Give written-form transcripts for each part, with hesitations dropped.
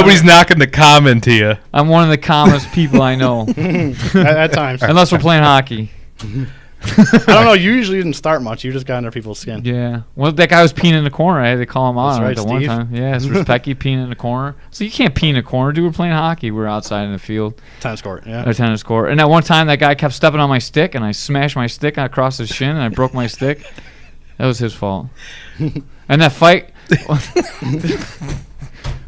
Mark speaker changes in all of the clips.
Speaker 1: Nobody's knocking the common to you.
Speaker 2: I'm one of the calmest people I know.
Speaker 3: At times.
Speaker 2: Unless we're playing hockey.
Speaker 3: I don't know. You usually didn't start much. You just got under people's skin.
Speaker 2: Yeah. Well, that guy was peeing in the corner. I had to call him out
Speaker 3: That's
Speaker 2: on
Speaker 3: right,
Speaker 2: it the one
Speaker 3: Steve.
Speaker 2: time. Yeah, it's Pecky peeing in the corner. So you can't pee in the corner, dude. We're playing hockey. We're outside in the field.
Speaker 3: Tennis court, yeah.
Speaker 2: Our tennis court. And that one time, that guy kept stepping on my stick, and I smashed my stick across his shin, and I broke my stick. That was his fault. And that fight...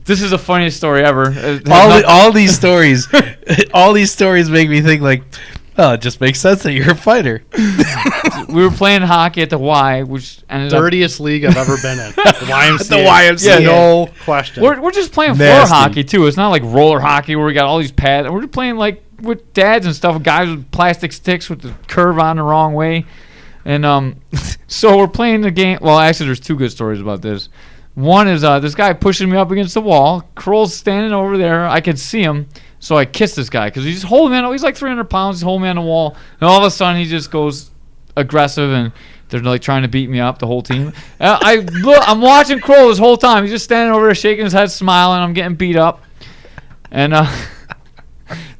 Speaker 2: This is the funniest story ever.
Speaker 1: All these stories make me think like, oh, it just makes sense that you're a fighter.
Speaker 2: We were playing hockey at the Y, which ended up...
Speaker 3: Dirtiest league I've ever been in. The YMCA.
Speaker 1: The YMCA.
Speaker 3: Yeah, no question.
Speaker 2: We're just playing floor
Speaker 1: Nasty.
Speaker 2: hockey, too. It's not like roller hockey where we got all these pads. We're just playing like with dads and stuff, guys with plastic sticks with the curve on the wrong way. And so we're playing the game. Well, actually, there's two good stories about this. One is this guy pushing me up against the wall. Krol's standing over there. I could see him. So I kissed this guy because he's holding me on. He's like 300 pounds. He's holding me on the wall. And all of a sudden, he just goes aggressive, and they're like trying to beat me up, the whole team. I'm watching Krol this whole time. He's just standing over there shaking his head, smiling. I'm getting beat up. And that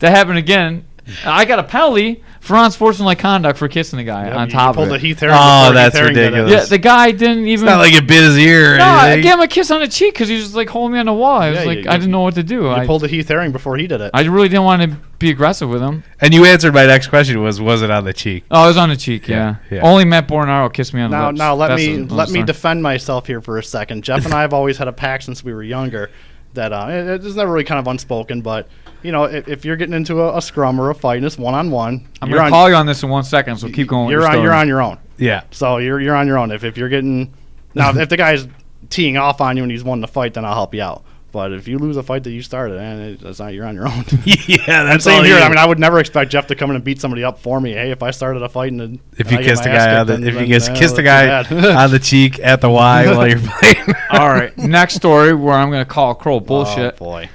Speaker 2: happened again. I got a penalty for unsportsmanlike conduct for kissing the guy on top of it.
Speaker 3: Pulled the Heath Herring.
Speaker 1: Oh,
Speaker 3: before
Speaker 1: that's
Speaker 3: Heath Herring did it.
Speaker 1: ridiculous.
Speaker 2: Yeah, the guy didn't even...
Speaker 1: It's not like it bit his ear or
Speaker 2: No, I
Speaker 1: anything.
Speaker 2: gave him a kiss on the cheek because he was like holding me on the wall. I was
Speaker 3: Yeah,
Speaker 2: like,
Speaker 3: you-
Speaker 2: I didn't know what to do.
Speaker 3: You pulled the Heath Herring before he did it.
Speaker 2: I really didn't want to be aggressive with him.
Speaker 1: And you answered my next question was it on the cheek?
Speaker 2: Oh, it was on the cheek, yeah.
Speaker 1: Yeah.
Speaker 2: Only Matt Bornaro kissed me on the lips.
Speaker 3: Now let
Speaker 2: That's
Speaker 3: me
Speaker 2: another
Speaker 3: let me
Speaker 2: story.
Speaker 3: defend myself here for a second. Jeff and I have always had a pact since we were younger that it's never really kind of unspoken, but you know, if you're getting into a scrum or a fight and it's one-on-one,
Speaker 2: I'm going to call you on this in 1 second, so keep going with your story.
Speaker 3: You're on your own.
Speaker 1: Yeah.
Speaker 3: So you're on your own. If you're getting now, if the guy's teeing off on you and he's won the fight, then I'll help you out. But if you lose a fight that you started, that's not, you're on your own.
Speaker 1: Yeah, that's
Speaker 3: Same
Speaker 1: all
Speaker 3: here.
Speaker 1: you-
Speaker 3: I mean, I would never expect Jeff to come in and beat somebody up for me. Hey, if I started a fight and
Speaker 1: If you
Speaker 3: I get
Speaker 1: kiss the
Speaker 3: my ass
Speaker 1: guy on
Speaker 3: kicked,
Speaker 1: the, if
Speaker 3: then-
Speaker 1: you kiss
Speaker 3: then
Speaker 1: the
Speaker 3: that's
Speaker 1: guy
Speaker 3: too bad.
Speaker 1: on the cheek at the Y while you're playing.
Speaker 2: All right, next story where I'm going to call Krol bullshit.
Speaker 3: Oh boy.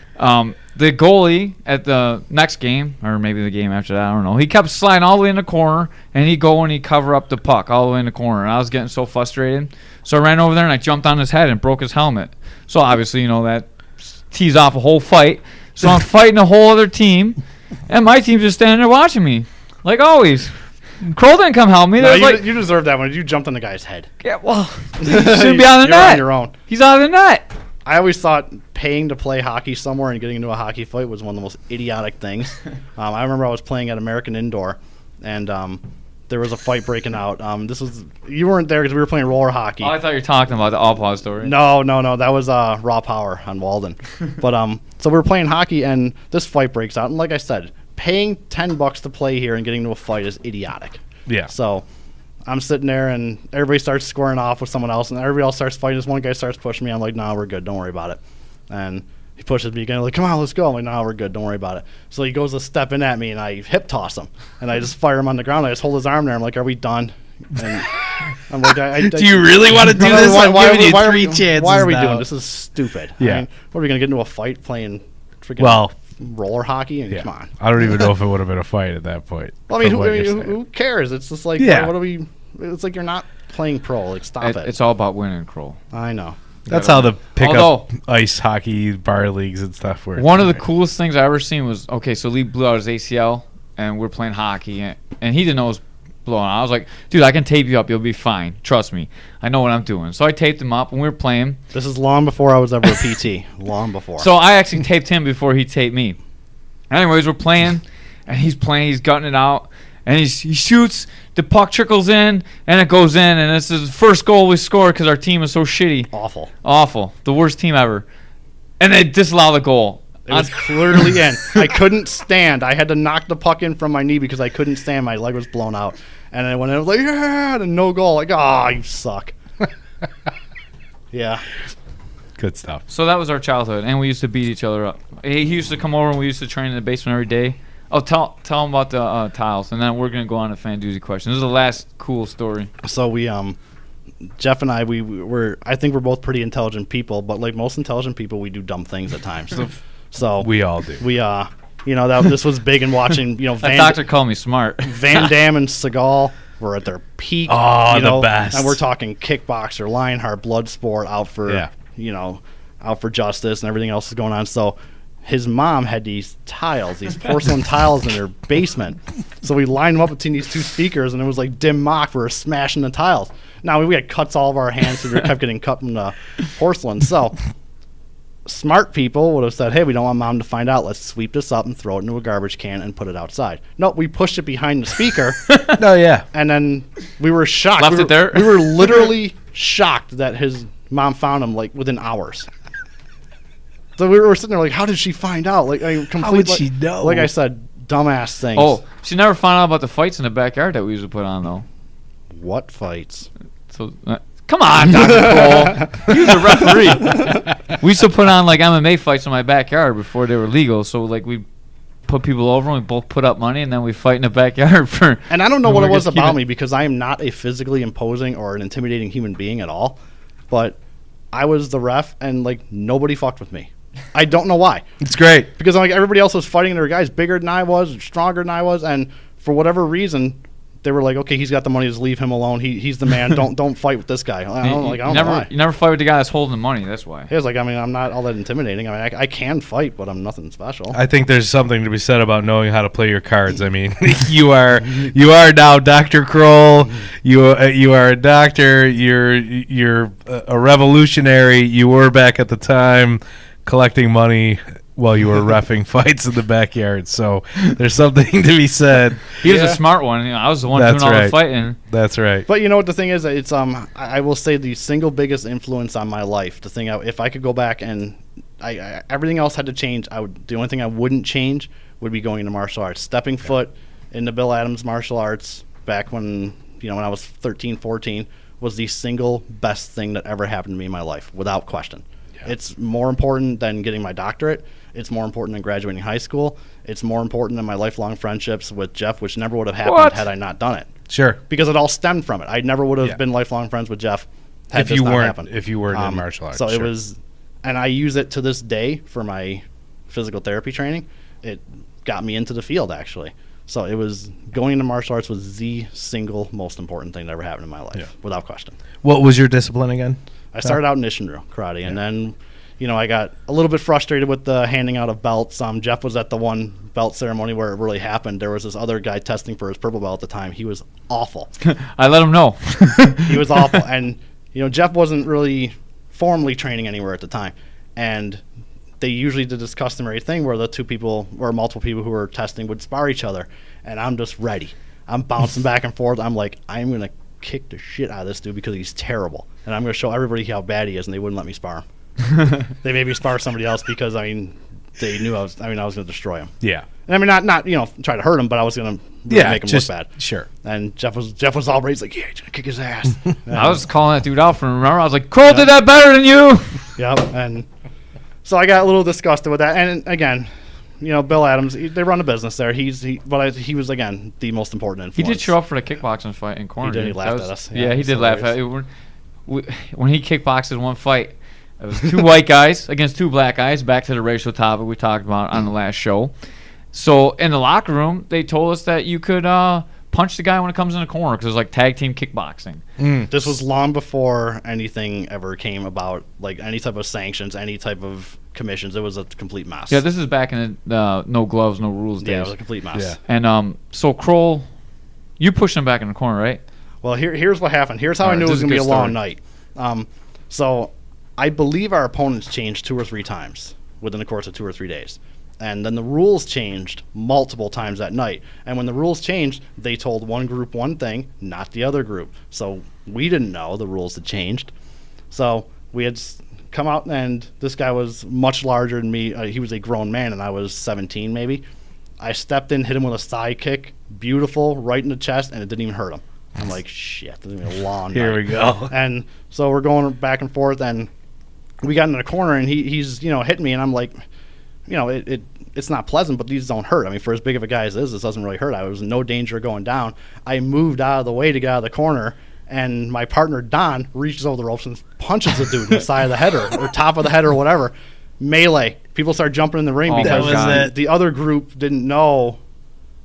Speaker 2: The goalie at the next game, or maybe the game after that, I don't know. He kept sliding all the way in the corner, and he'd go and he'd cover up the puck all the way in the corner. And I was getting so frustrated. So I ran over there and I jumped on his head and broke his helmet. So obviously, you know, that tees off a whole fight. So I'm fighting a whole other team, and my team's just standing there watching me, like always. Krol didn't come help me.
Speaker 3: No,
Speaker 2: There's
Speaker 3: you deserve that one. You jumped on the guy's head.
Speaker 2: yeah, well, he shouldn't be on the
Speaker 3: You're
Speaker 2: net.
Speaker 3: on your own.
Speaker 2: He's out of the net.
Speaker 3: I always thought paying to play hockey somewhere and getting into a hockey fight was one of the most idiotic things. I remember I was playing at American Indoor, and there was a fight breaking out. You weren't there because we were playing roller hockey.
Speaker 2: Oh, I thought you were talking about the all pause story.
Speaker 3: No, that was Raw Power on Walden. But so we were playing hockey, and this fight breaks out. And like I said, paying $10 to play here and getting into a fight is idiotic.
Speaker 1: Yeah.
Speaker 3: So I'm sitting there, and everybody starts squaring off with someone else, and everybody else starts fighting. This one guy starts pushing me. I'm like, nah, we're good. Don't worry about it. And he pushes me again. Like, come on, let's go. I'm like, nah, we're good. Don't worry about it. So he goes to step in at me, and I hip toss him. And I just fire him on the ground. I just hold his arm there. I'm like, are we done? And I'm like,
Speaker 1: Do you really want to do this? I'm giving you three chances
Speaker 3: Why are we
Speaker 1: now.
Speaker 3: doing this? Is stupid.
Speaker 1: Yeah.
Speaker 3: I mean, what are we going to get into a fight playing freaking
Speaker 1: Well,
Speaker 3: roller hockey? And
Speaker 1: yeah.
Speaker 3: come on.
Speaker 1: I don't even know if it would have been a fight at that point.
Speaker 3: Well, I mean,
Speaker 1: from what you're saying.
Speaker 3: who cares? It's just like,
Speaker 1: Yeah.
Speaker 3: what are we? It's like you're not playing pro. Like, stop it.
Speaker 2: It's all about winning, Krol.
Speaker 3: I know.
Speaker 1: That's how the pickup
Speaker 2: Although-
Speaker 1: ice hockey bar leagues and stuff work.
Speaker 2: One of the coolest things I ever seen was, okay, so Lee blew out his ACL, and we're playing hockey, and he didn't know it was blowing out. I was like, dude, I can tape you up. You'll be fine. Trust me. I know what I'm doing. So I taped him up, and we were playing.
Speaker 3: This is long before I was ever a PT. Long before.
Speaker 2: So I actually taped him before he taped me. Anyways, we're playing, and he's gutting it out, and he shoots, the puck trickles in, and it goes in, and this is the first goal we scored because our team is so shitty. Awful. The worst team ever. And they disallow the goal.
Speaker 3: It was clearly in. I couldn't stand. I had to knock the puck in from my knee because I couldn't stand. My leg was blown out. And then when it was like, yeah, and no goal, like, you suck. Yeah.
Speaker 1: Good stuff.
Speaker 2: So that was our childhood, and we used to beat each other up. He used to come over, and we used to train in the basement every day. Oh, tell him about the tiles, and then we're going to go on to fan doozy question. This is the last cool story.
Speaker 3: So we, Jeff and I, I think we're both pretty intelligent people, but like most intelligent people, we do dumb things at times. So
Speaker 1: We all do.
Speaker 3: we, this was big in watching,
Speaker 2: That doctor called me smart.
Speaker 3: Van Damme and Seagal were at their peak.
Speaker 1: Oh, the best.
Speaker 3: And we're talking kickboxer, Lionheart, Bloodsport, out for
Speaker 1: Yeah.
Speaker 3: out for justice, and everything else is going on. So his mom had these porcelain tiles in her basement. So we lined them up between these two speakers, and it was like dim mock. We were smashing the tiles. Now, we had cuts all of our hands, so we kept getting cut from the porcelain. So smart people would have said, hey, we don't want mom to find out. Let's sweep this up and throw it into a garbage can and put it outside. No, we pushed it behind the speaker.
Speaker 1: Oh, yeah.
Speaker 3: And then we were shocked.
Speaker 2: Left it there?
Speaker 3: We were literally shocked that his mom found him, like, within hours. So we were sitting there like, how did she find out? Like,
Speaker 1: how would she know?
Speaker 3: Like I said, dumbass things.
Speaker 2: Oh, she never found out about the fights in the backyard that we usually put on, though.
Speaker 3: What fights?
Speaker 2: So, come on, Dr. Krol. You're the referee. We used to put on, like, MMA fights in my backyard before they were legal. So, like, we put people over and we both put up money, and then we fight in the backyard for...
Speaker 3: And I don't know what it was about me, because I am not a physically imposing or an intimidating human being at all. But I was the ref, and, like, nobody fucked with me. I don't know why.
Speaker 1: It's great.
Speaker 3: Because like everybody else was fighting, there were guys bigger than I was, stronger than I was, and for whatever reason, they were like, okay, he's got the money, just leave him alone. He's the man. don't fight with this guy. I don't know why.
Speaker 2: You never fight with the guy that's holding the money. That's why.
Speaker 3: He was like, I mean, I'm not all that intimidating. I mean, I can fight, but I'm nothing special.
Speaker 1: I think there's something to be said about knowing how to play your cards. I mean, you are now Dr. Krol. You are a doctor. You're a revolutionary. You were back at the time collecting money while you were reffing fights in the backyard. So there's something to be said.
Speaker 2: He was a smart one. I was the one doing all the fighting.
Speaker 1: That's right.
Speaker 3: But you know what the thing is? It's I will say the single biggest influence on my life. The thing, if I could go back and I everything else had to change, the only thing I wouldn't change would be going into martial arts. Stepping foot into Bill Adams martial arts back when I was 13, 14 was the single best thing that ever happened to me in my life, without question. It's more important than getting my doctorate. It's more important than graduating high school. It's more important than my lifelong friendships with Jeff, which never would have happened had I not done it.
Speaker 1: Sure.
Speaker 3: Because it all stemmed from it. I never would have been lifelong friends with Jeff had this not happened.
Speaker 1: If you weren't in martial arts.
Speaker 3: So it was, and I use it to this day for my physical therapy training. It got me into the field, actually. So it was going into martial arts was the single most important thing that ever happened in my life, without question.
Speaker 1: What was your discipline again?
Speaker 3: I started out in Ishinryu karate, and then, I got a little bit frustrated with the handing out of belts. Jeff was at the one belt ceremony where it really happened. There was this other guy testing for his purple belt at the time. He was awful.
Speaker 2: I let him know.
Speaker 3: He was awful, and Jeff wasn't really formally training anywhere at the time, and they usually did this customary thing where the two people or multiple people who were testing would spar each other, and I'm just ready. I'm bouncing back and forth. I'm like, I'm gonna kick the shit out of this dude because he's terrible, and I'm going to show everybody how bad he is, and they wouldn't let me spar him. They made me spar somebody else because they knew I was going to destroy him.
Speaker 1: Yeah.
Speaker 3: And I mean, not try to hurt him, but I was going to make him look bad. Sure. And Jeff was all ready. He's like, yeah, he's going to kick his ass.
Speaker 2: I was calling that dude out for him. Remember, I was like, Krol did that better than you.
Speaker 3: Yep. And so I got a little disgusted with that. And again, Bill Adams, they run a business there. He was, again, the most important influence.
Speaker 2: He did show up for the kickboxing fight in corner.
Speaker 3: He did. He laughed at us.
Speaker 2: Yeah, he did laugh at it. When he kickboxed in one fight, it was two white guys against two black guys, back to the racial topic we talked about on the last show. So in the locker room, they told us that you could punch the guy when it comes in the corner because it was like tag team kickboxing.
Speaker 3: This was long before anything ever came about, like any type of sanctions, any type of commissions. It was a complete mess.
Speaker 2: Yeah, this is back in the no gloves, no rules days.
Speaker 3: Yeah, it was a complete mess.
Speaker 2: Yeah. And so Krol, you pushed him back in the corner, right?
Speaker 3: Well, here's what happened. Here's how I knew it was going to be a long night. So I believe our opponents changed 2 or 3 times within the course of 2 or 3 days. And then the rules changed multiple times that night. And when the rules changed, they told one group one thing, not the other group. So we didn't know the rules had changed. So we had come out, and this guy was much larger than me. He was a grown man, and I was 17 maybe. I stepped in, hit him with a side kick, beautiful, right in the chest, and it didn't even hurt him. I'm like, shit, this is going to be a long night.
Speaker 1: Here we go.
Speaker 3: And so we're going back and forth, and we got in the corner, and he's hitting me, and I'm like, it's not pleasant, but these don't hurt. I mean, for as big of a guy as this doesn't really hurt. I was in no danger of going down. I moved out of the way to get out of the corner, and my partner, Don, reaches over the ropes and punches the dude in the side of the head or top of the head or whatever. Melee. People start jumping in the ring because the other group didn't know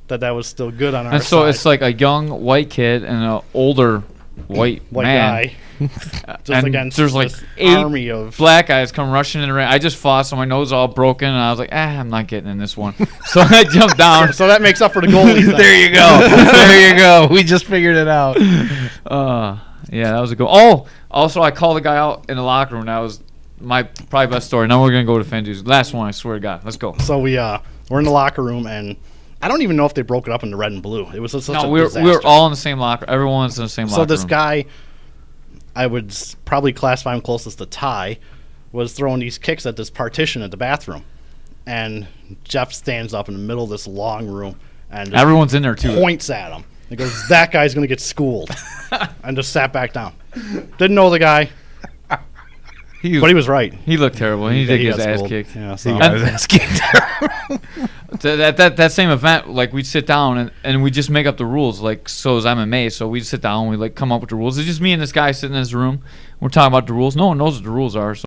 Speaker 3: that was still good on our side.
Speaker 2: And so it's like a young white kid and an older white man.
Speaker 3: guy. Just
Speaker 2: And
Speaker 3: against
Speaker 2: there's like
Speaker 3: this
Speaker 2: 8
Speaker 3: army of
Speaker 2: black guys come rushing in the ring. I just fought, so my nose all broken, and I was like, I'm not getting in this one. So I jumped down.
Speaker 3: So that makes up for the goalies. then.
Speaker 1: There you go. There you go. We just figured it out.
Speaker 2: Yeah, that was a goal. Oh, also I called the guy out in the locker room. That was my probably best story. Now we're gonna go to Fenji's. Last one, I swear to God. Let's go.
Speaker 3: So we're in the locker room, and I don't even know if they broke it up into red and blue. It was just such a
Speaker 2: we
Speaker 3: disaster.
Speaker 2: were all in the same locker. Everyone's in the same locker
Speaker 3: So this
Speaker 2: room.
Speaker 3: guy, I would probably classify him closest to Ty, was throwing these kicks at this partition at the bathroom, and Jeff stands up in the middle of this long room and just
Speaker 2: Everyone's in there too.
Speaker 3: points at him. He goes, "That guy's gonna get schooled," and just sat back down. Didn't know the guy, but he was right.
Speaker 2: He looked terrible. He did
Speaker 3: He
Speaker 2: get his
Speaker 3: got
Speaker 2: ass
Speaker 3: schooled.
Speaker 2: kicked.
Speaker 3: Yeah, so.
Speaker 1: I was asking.
Speaker 2: That same event, like we'd sit down and we just make up the rules. Like so is MMA. So we'd sit down, and we like come up with the rules. It's just me and this guy sitting in his room. We're talking about the rules. No one knows what the rules are. So